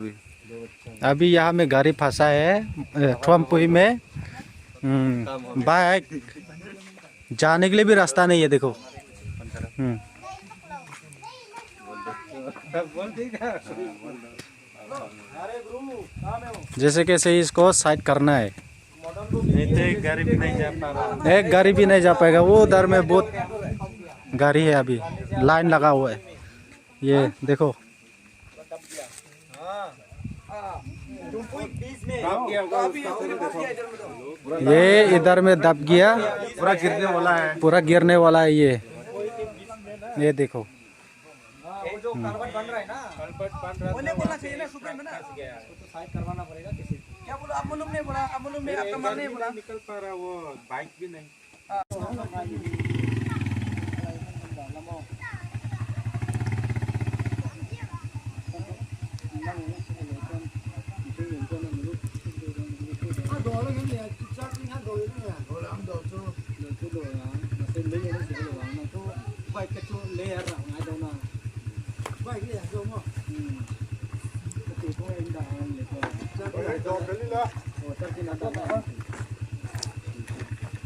अभी यहाँ में गाड़ी फंसा है थोमपुई में। बाइक जाने के लिए भी रास्ता नहीं है, देखो। जैसे कैसे इसको साइड करना है। एक गाड़ी भी नहीं जा पा रहा। एक गाड़ी भी नहीं जा पाएगा, वो उधर में बहुत गाड़ी है, अभी लाइन लगा हुआ है। ये देखो, ये इधर में दब गया, पूरा गिरने वाला है, पूरा गिरने वाला है। ये देखो, जो कार्बन बन रहा है ना, बोलने बोलना चाहिए ना सुप्रीम में ना, तो साइड करवाना पड़ेगा किसी को। क्या बोला आप लोग ने बोला, आप लोग ने आपका मार नहीं बोला, निकल पा रहा वो बाइक भी नहीं।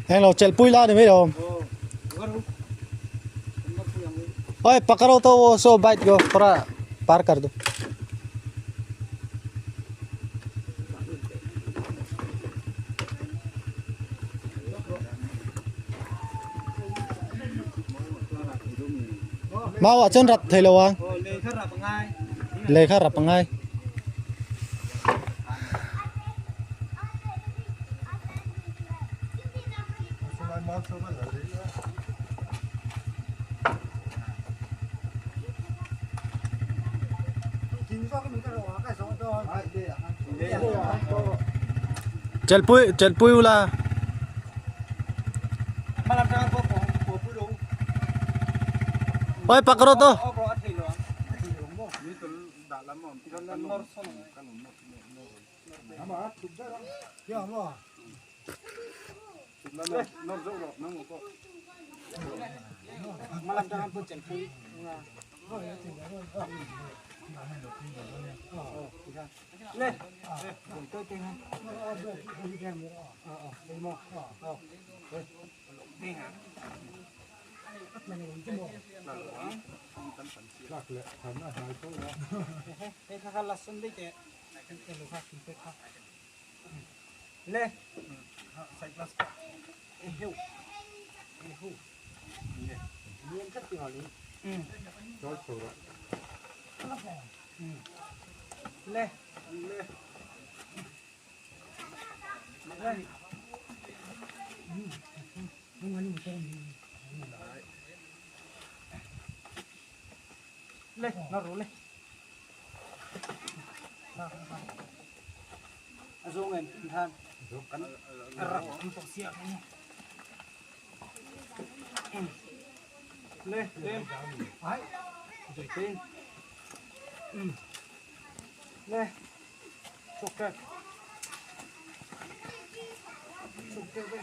हेलो चल पुई ला दे मेरे हम। ओए पकड़ो तो वो सो बाइक को थोड़ा पार कर दो। mau ở trên rập thầy lô à? Lê khá rập bằng ai? Chel pui ula. Oi pakro to. Nó rủ lên. Azung ngân than. Rắc untuk siap ini. Lên, lên. Đấy. Rồi tên. Lên. Chụp kẹp. Chụp kẹp đây.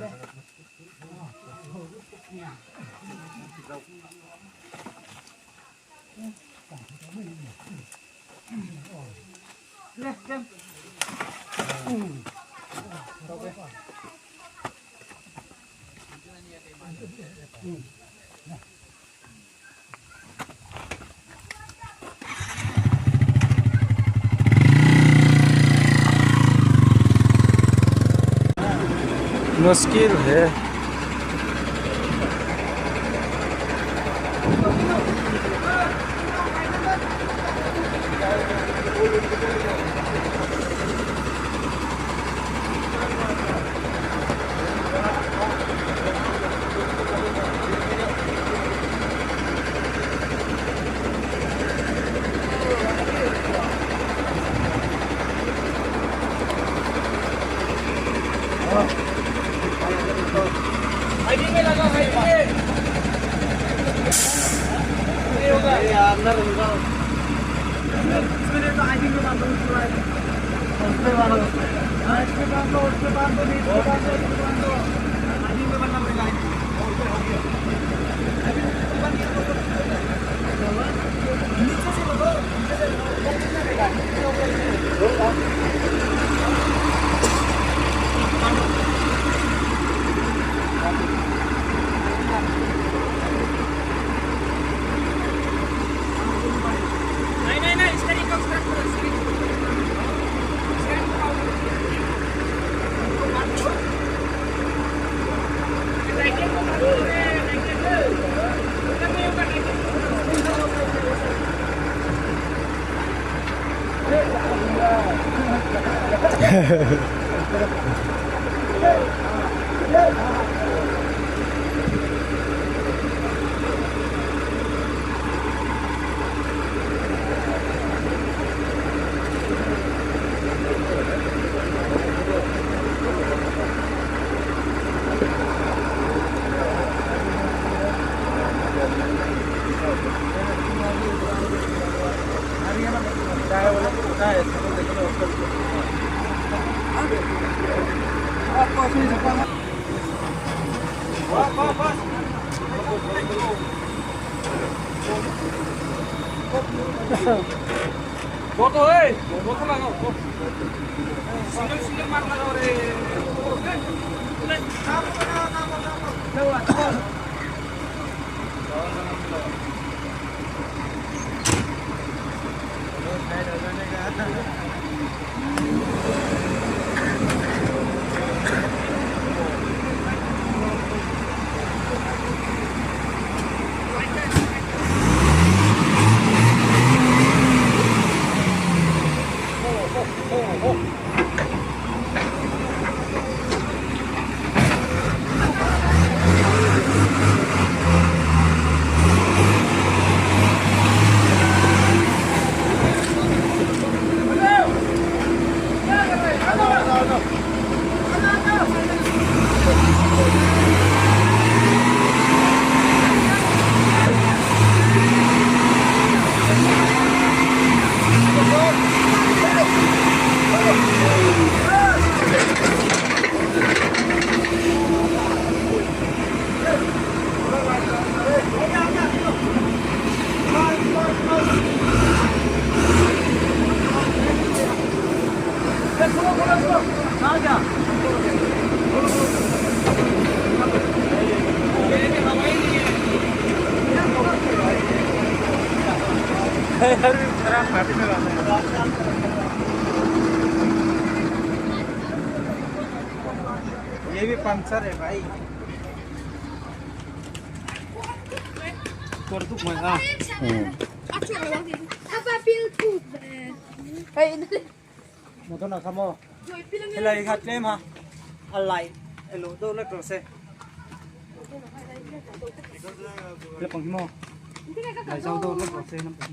Lên. मुश्किल है। अंदर इसमें तो ID में बांध दो, उसके बाद इसके बाद तो उसके बाद तो नहीं, उसके बाद तो इसके बाद तो आईडी में बनना पड़ेगा। नीचे से Foto eh, foto lah kau. Single mark lah kau re. ये भी पंचर है भाई। Motor nak kamu? Helai kat ni mah. Alai, hello, tu nak proses. Lepas ni mau. Lai sau tu nak proses nampak.